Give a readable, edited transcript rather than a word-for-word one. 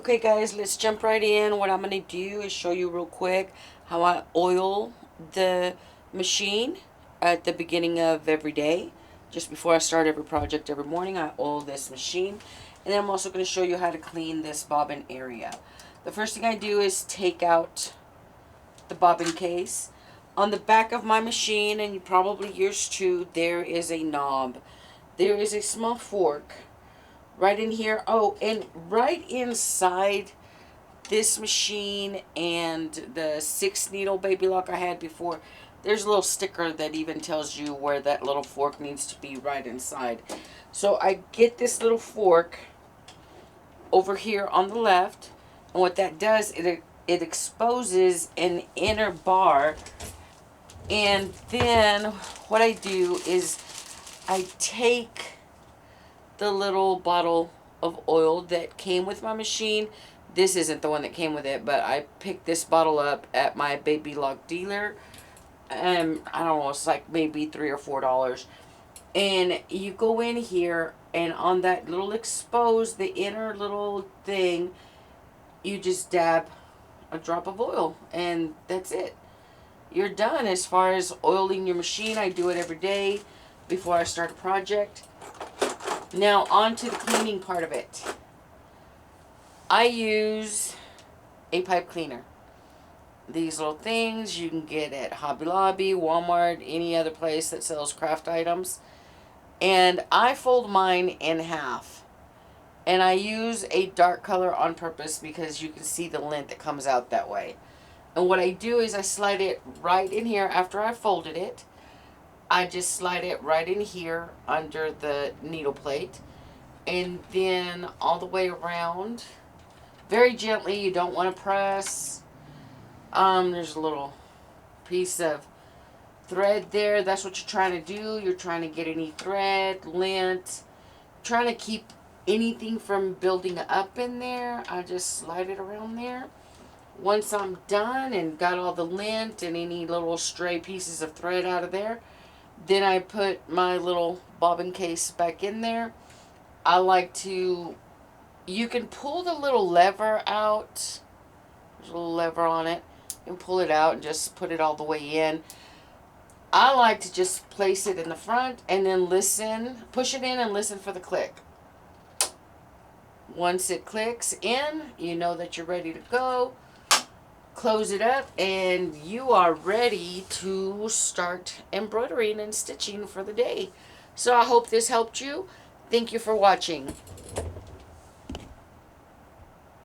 Okay guys, let's jump right in. What I'm going to do is show you real quick how I oil the machine at the beginning of every day. Just before I start every project every morning, I oil this machine. And then I'm also going to show you how to clean this bobbin area. The first thing I do is take out the bobbin case. On the back of my machine, and probably yours too, there is a knob. There is a small fork right in here. Oh, and right inside this machine and the 6 needle Babylock I had before, there's a little sticker that even tells you where that little fork needs to be right inside. So I get this little fork over here on the left, and what that does, it exposes an inner bar. And then what I do is I take the little bottle of oil that came with my machine. This isn't the one that came with it, but I picked this bottle up at my Babylock dealer. I don't know, it's like maybe $3 or $4. And you go in here, and on that little exposed, the inner little thing, you just dab a drop of oil, and that's it. You're done as far as oiling your machine. I do it every day before I start a project. Now on to the cleaning part of it. I use a pipe cleaner. These little things you can get at Hobby Lobby, Walmart, any other place that sells craft items. And I fold mine in half. And I use a dark color on purpose because you can see the lint that comes out that way. And what I do is I slide it right in here after I folded it. I just slide it right in here under the needle plate. And then all the way around. Very gently, you don't want to press. There's a little piece of thread there. That's what you're trying to do. You're trying to get any thread, lint. Trying to keep anything from building up in there. I just slide it around there. Once I'm done and got all the lint and any little stray pieces of thread out of there, then I put my little bobbin case back in there. I like to, you can pull the little lever out. There's a little lever on it. You can pull it out and just put it all the way in. I like to just place it in the front and then listen, push it in and listen for the click. Once it clicks in, you know that you're ready to go. Close it up and you are ready to start embroidering and stitching for the day. So I hope this helped you. Thank you for watching.